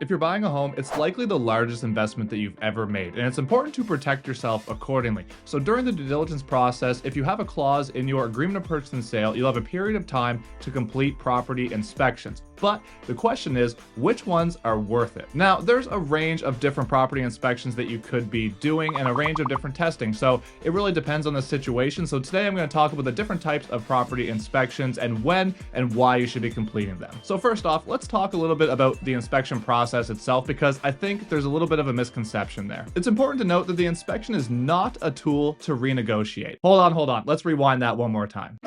If you're buying a home, it's likely the largest investment that you've ever made, and it's important to protect yourself accordingly. So during the due diligence process, if you have a clause in your agreement of purchase and sale, you'll have a period of time to complete property inspections. But the question is, which ones are worth it? Now, there's a range of different property inspections that you could be doing and a range of different testing, so it really depends on the situation. So today I'm going to talk about the different types of property inspections and when and why you should be completing them. So first off, let's talk a little bit about the inspection process itself, because I think there's a little bit of a misconception there. It's important to note that the inspection is not a tool to renegotiate. Hold on. Let's rewind that one more time.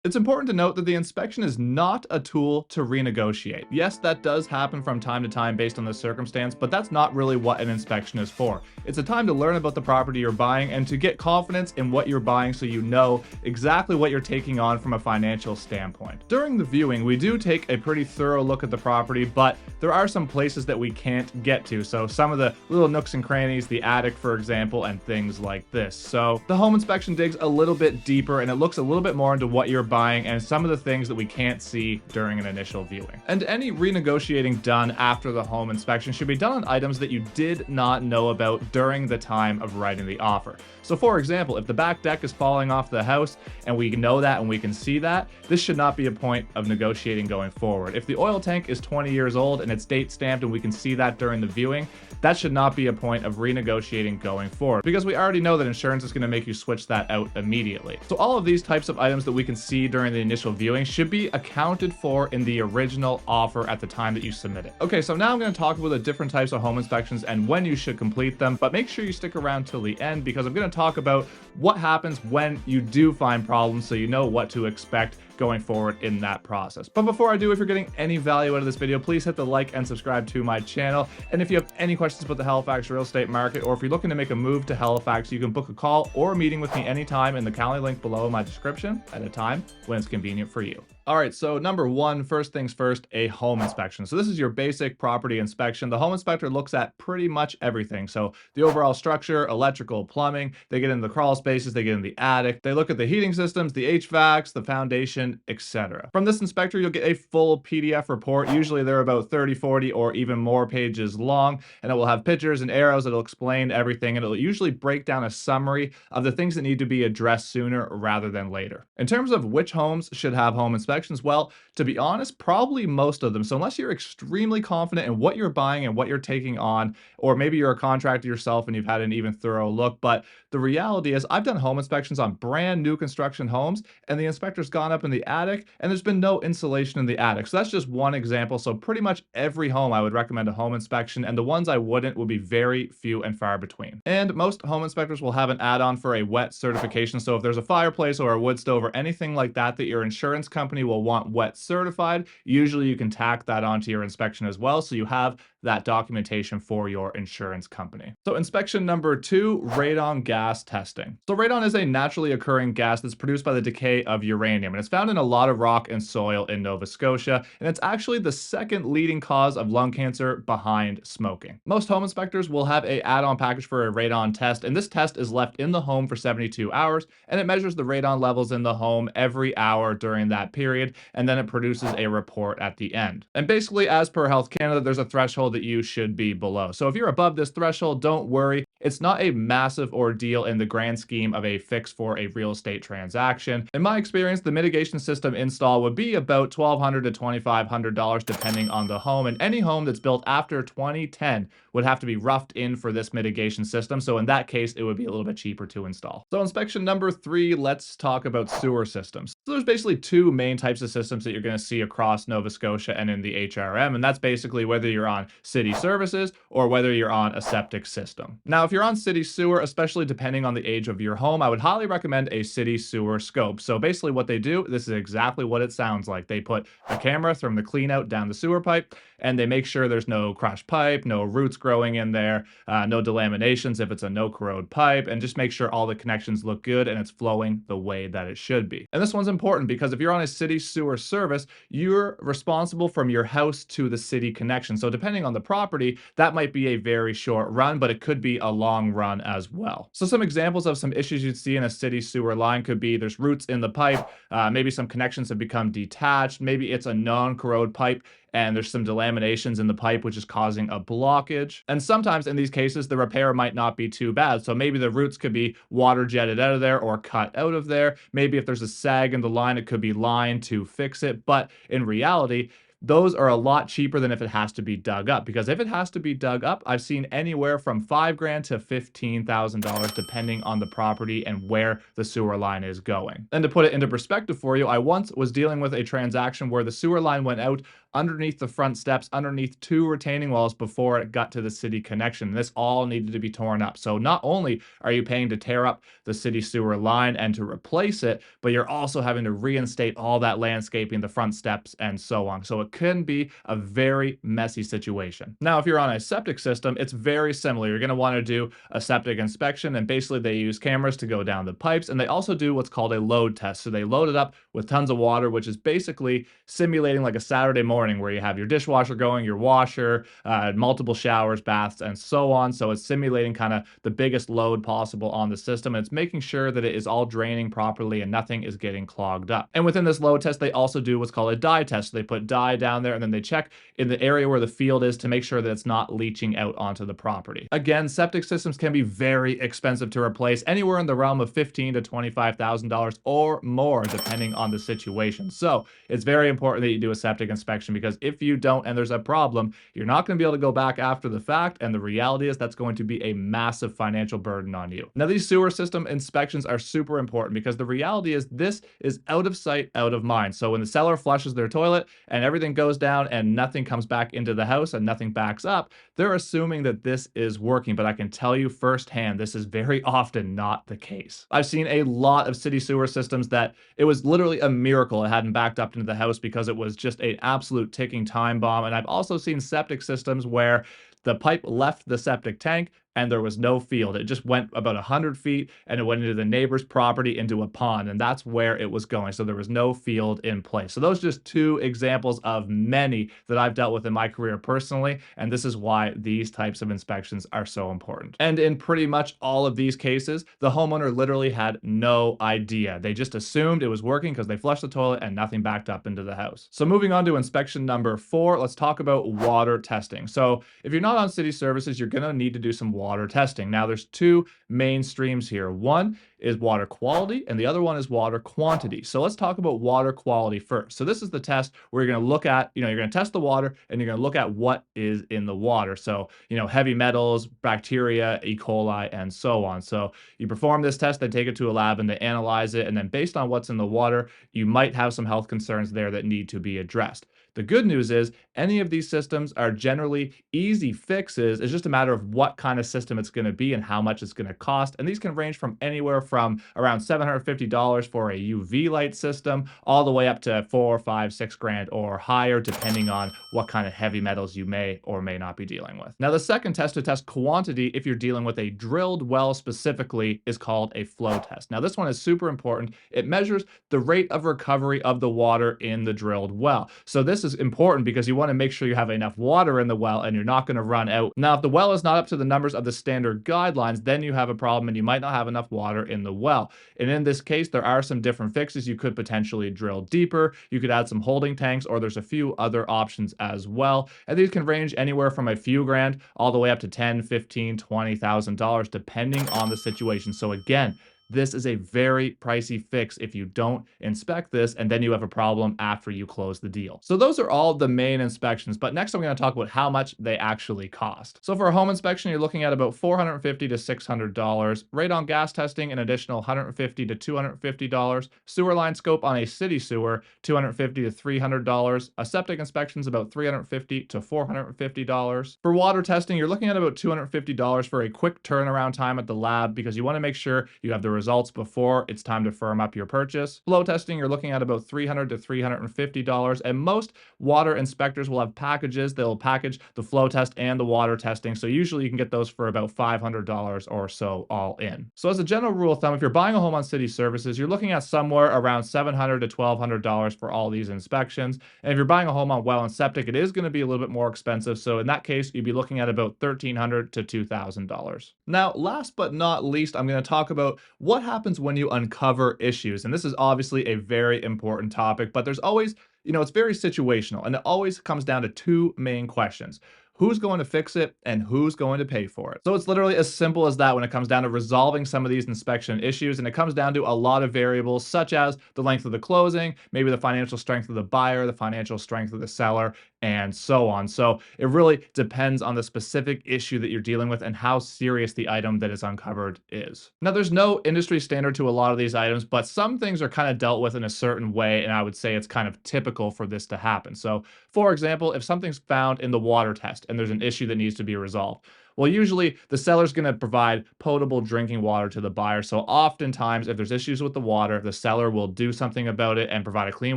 It's important to note that the inspection is not a tool to renegotiate. Yes, that does happen from time to time based on the circumstance, but that's not really what an inspection is for. It's a time to learn about the property you're buying and to get confidence in what you're buying so you know exactly what you're taking on from a financial standpoint. During the viewing, we do take a pretty thorough look at the property, but there are some places that we can't get to. So some of the little nooks and crannies, the attic, for example, and things like this. So the home inspection digs a little bit deeper and it looks a little bit more into what you're buying and some of the things that we can't see during an initial viewing. And any renegotiating done after the home inspection should be done on items that you did not know about during the time of writing the offer. So for example, if the back deck is falling off the house and we know that and we can see that, this should not be a point of negotiating going forward. If the oil tank is 20 years old and it's date stamped and we can see that during the viewing, that should not be a point of renegotiating going forward, because we already know that insurance is going to make you switch that out immediately. So all of these types of items that we can see during the initial viewing should be accounted for in the original offer at the time that you submit it. Okay, so now I'm going to talk about the different types of home inspections and when you should complete them, but make sure you stick around till the end because I'm going to talk about what happens when you do find problems so you know what to expect going forward in that process. But before I do, if you're getting any value out of this video, please hit the like and subscribe to my channel. And if you have any questions about the Halifax real estate market, or if you're looking to make a move to Halifax, you can book a call or a meeting with me anytime in the Calendar link below in my description at a time when it's convenient for you. All right, so number one, first things first, a home inspection. So this is your basic property inspection. The home inspector looks at pretty much everything. So the overall structure, electrical, plumbing, they get into the crawl spaces, they get in the attic, they look at the heating systems, the HVACs, the foundation, etc. From this inspector, you'll get a full PDF report. Usually they're about 30, 40, or even more pages long, and it will have pictures and arrows that'll explain everything, and it'll usually break down a summary of the things that need to be addressed sooner rather than later. In terms of which homes should have home inspections, well, to be honest, probably most of them. So unless you're extremely confident in what you're buying and what you're taking on, or maybe you're a contractor yourself and you've had an even thorough look, but the reality is I've done home inspections on brand new construction homes and the inspector's gone up in the attic and there's been no insulation in the attic. So that's just one example. So pretty much every home I would recommend a home inspection, and the ones I wouldn't would be very few and far between. And most home inspectors will have an add-on for a wet certification. So if there's a fireplace or a wood stove or anything like that that your insurance company will want wet certified, usually you can tack that onto your inspection as well, so you have that documentation for your insurance company. So inspection number two, radon gas testing. So radon is a naturally occurring gas that's produced by the decay of uranium, and it's found in a lot of rock and soil in Nova Scotia, and it's actually the second leading cause of lung cancer behind smoking. Most home inspectors will have a add-on package for a radon test, and this test is left in the home for 72 hours, and it measures the radon levels in the home every hour during that period, and then it produces a report at the end. And basically, as per Health Canada, there's a threshold that you should be below. So if you're above this threshold, don't worry. It's not a massive ordeal in the grand scheme of a fix for a real estate transaction. In my experience, the mitigation system install would be about $1,200 to $2,500 depending on the home, and any home that's built after 2010 would have to be roughed in for this mitigation system. So in that case, it would be a little bit cheaper to install. So inspection number three, let's talk about sewer systems. So there's basically two main types of systems that you're going to see across Nova Scotia and in the HRM, and that's basically whether you're on city services or whether you're on a septic system. Now, if you're on city sewer, especially depending on the age of your home, I would highly recommend a city sewer scope. So basically what they do, this is exactly what it sounds like. They put a camera from the clean out down the sewer pipe, and they make sure there's no crushed pipe, no roots growing in there, no delaminations if it's a no corrode pipe, and just make sure all the connections look good and it's flowing the way that it should be. And this one's important because if you're on a city sewer service, you're responsible from your house to the city connection. So depending on the property, that might be a very short run, but it could be a long run as well. So some examples of some issues you'd see in a city sewer line could be there's roots in the pipe, maybe some connections have become detached, maybe it's a non-corrode pipe, and there's some delaminations in the pipe, which is causing a blockage. And sometimes in these cases, the repair might not be too bad. So maybe the roots could be water jetted out of there or cut out of there. Maybe if there's a sag in the line, it could be lined to fix it. But in reality, those are a lot cheaper than if it has to be dug up. Because if it has to be dug up, I've seen anywhere from $5,000 to $15,000 depending on the property and where the sewer line is going. And to put it into perspective for you, I once was dealing with a transaction where the sewer line went out underneath the front steps, underneath 2 retaining walls before it got to the city connection. And this all needed to be torn up. So not only are you paying to tear up the city sewer line and to replace it, but you're also having to reinstate all that landscaping, the front steps, and so on. So it can be a very messy situation. Now, if you're on a septic system, it's very similar. You're going to want to do a septic inspection, and basically they use cameras to go down the pipes, and they also do what's called a load test. So they load it up with tons of water, which is basically simulating like a Saturday morning where you have your dishwasher going, your washer, multiple showers, baths, and so on. So it's simulating kind of the biggest load possible on the system. And it's making sure that it is all draining properly and nothing is getting clogged up. And within this load test, they also do what's called a dye test. So they put dye down there and then they check in the area where the field is to make sure that it's not leaching out onto the property. Again, septic systems can be very expensive to replace, anywhere in the realm of $15,000 to $25,000 or more, depending on the situation. So it's very important that you do a septic inspection, because if you don't and there's a problem, you're not going to be able to go back after the fact, and the reality is that's going to be a massive financial burden on you. Now, these sewer system inspections are super important because the reality is this is out of sight, out of mind. So when the seller flushes their toilet and everything goes down and nothing comes back into the house and nothing backs up, they're assuming that this is working, but I can tell you firsthand, this is very often not the case. I've seen a lot of city sewer systems that it was literally a miracle it hadn't backed up into the house because it was just an absolute ticking time bomb. And I've also seen septic systems where the pipe left the septic tank and there was no field. It just went about 100 feet and it went into the neighbor's property into a pond, and that's where it was going. So there was no field in place. So those are just 2 examples of many that I've dealt with in my career personally, and this is why these types of inspections are so important. And in pretty much all of these cases, the homeowner literally had no idea. They just assumed it was working because they flushed the toilet and nothing backed up into the house. So moving on to inspection number 4, let's talk about water testing. So if you're not on city services, you're going to need to do some water testing. Now, there's 2 main streams here. One is water quality and the other one is water quantity. So let's talk about water quality first. So this is the test where you're going to look at, you're going to test the water and you're going to look at what is in the water. So, heavy metals, bacteria, E. coli, and so on. So you perform this test, they take it to a lab and they analyze it. And then based on what's in the water, you might have some health concerns there that need to be addressed. The good news is any of these systems are generally easy fixes. It's just a matter of what kind of system it's going to be and how much it's going to cost. And these can range from anywhere from around $750 for a UV light system all the way up to $4, $5, $6 or higher, depending on what kind of heavy metals you may or may not be dealing with. Now, the second test to test quantity, if you're dealing with a drilled well specifically, is called a flow test. Now, this one is super important. It measures the rate of recovery of the water in the drilled well. So this is important because you want to make sure you have enough water in the well and you're not going to run out. Now, if the well is not up to the numbers of the standard guidelines, then you have a problem and you might not have enough water in the well. And in this case, there are some different fixes. You could potentially drill deeper, you could add some holding tanks, or there's a few other options as well. And these can range anywhere from a few grand all the way up to $10,000, $15,000, $20,000, depending on the situation. So again, this is a very pricey fix if you don't inspect this, and then you have a problem after you close the deal. So those are all the main inspections, but next I'm going to talk about how much they actually cost. So for a home inspection, you're looking at about $450 to $600. Radon gas testing, an additional $150 to $250. Sewer line scope on a city sewer, $250 to $300. A septic inspection is about $350 to $450. For water testing, you're looking at about $250 for a quick turnaround time at the lab because you want to make sure you have the results before it's time to firm up your purchase. Flow testing, you're looking at about $300 to $350, and most water inspectors will have packages. They'll package the flow test and the water testing, so usually you can get those for about $500 or so all in. So as a general rule of thumb, if you're buying a home on city services, you're looking at somewhere around $700 to $1,200 for all these inspections. And if you're buying a home on well and septic, it is going to be a little bit more expensive, so in that case, you'd be looking at about $1,300 to $2,000. Now, last but not least, I'm going to talk about what happens when you uncover issues. And this is obviously a very important topic, but there's always it's very situational, and it always comes down to two main questions. Who's going to fix it and who's going to pay for it? So it's literally as simple as that when it comes down to resolving some of these inspection issues. And it comes down to a lot of variables, such as the length of the closing, maybe the financial strength of the buyer, the financial strength of the seller, and so on. So it really depends on the specific issue that you're dealing with and how serious the item that is uncovered is. Now, there's no industry standard to a lot of these items, but some things are kind of dealt with in a certain way, and I would say it's kind of typical for this to happen. So, for example, if something's found in the water test and there's an issue that needs to be resolved, well, usually the seller's going to provide potable drinking water to the buyer. So oftentimes, if there's issues with the water, the seller will do something about it and provide a clean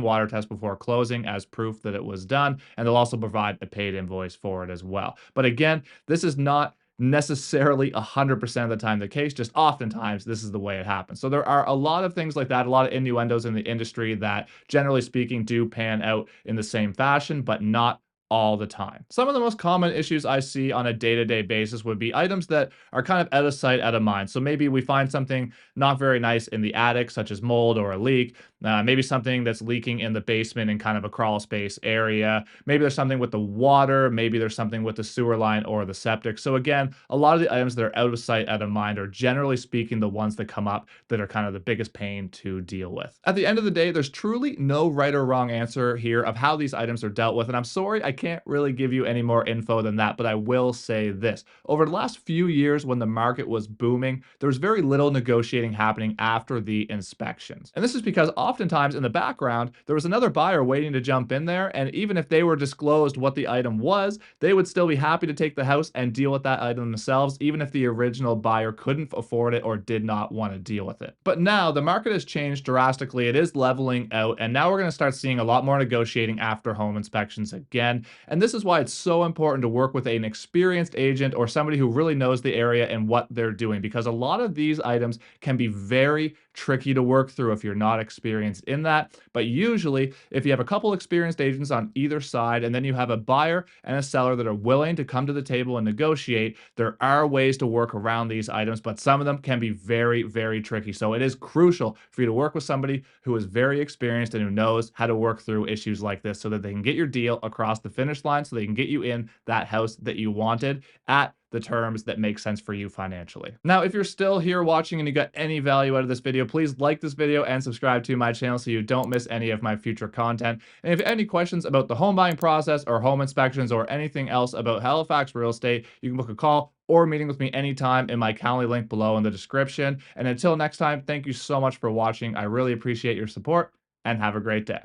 water test before closing as proof that it was done. And they'll also provide a paid invoice for it as well. But again, this is not necessarily 100% of the time the case, just oftentimes this is the way it happens. So there are a lot of things like that, a lot of innuendos in the industry that generally speaking do pan out in the same fashion, but not all the time. Some of the most common issues I see on a day-to-day basis would be items that are kind of out of sight, out of mind. So maybe we find something not very nice in the attic, such as mold or a leak. Maybe something that's leaking in the basement in kind of a crawl space area. Maybe there's something with the water. Maybe there's something with the sewer line or the septic. So again, a lot of the items that are out of sight, out of mind are generally speaking the ones that come up that are kind of the biggest pain to deal with. At the end of the day, there's truly no right or wrong answer here of how these items are dealt with. And I'm sorry, I can't really give you any more info than that, but I will say this. Over the last few years when the market was booming, there was very little negotiating happening after the inspections. And this is because oftentimes in the background, there was another buyer waiting to jump in there. And even if they were disclosed what the item was, they would still be happy to take the house and deal with that item themselves, even if the original buyer couldn't afford it or did not want to deal with it. But now the market has changed drastically. It is leveling out. And now we're going to start seeing a lot more negotiating after home inspections again. And this is why it's so important to work with an experienced agent or somebody who really knows the area and what they're doing, because a lot of these items can be very tricky to work through if you're not experienced in that. But usually, if you have a couple experienced agents on either side, and then you have a buyer and a seller that are willing to come to the table and negotiate, there are ways to work around these items, but some of them can be very, very tricky. So it is crucial for you to work with somebody who is very experienced and who knows how to work through issues like this so that they can get your deal across the finish line, so they can get you in that house that you wanted at the terms that make sense for you financially. Now, if you're still here watching and you got any value out of this video, please like this video and subscribe to my channel so you don't miss any of my future content. And if you have any questions about the home buying process or home inspections or anything else about Halifax real estate, you can book a call or a meeting with me anytime in my Calendly link below in the description. And until next time, thank you so much for watching. I really appreciate your support and have a great day.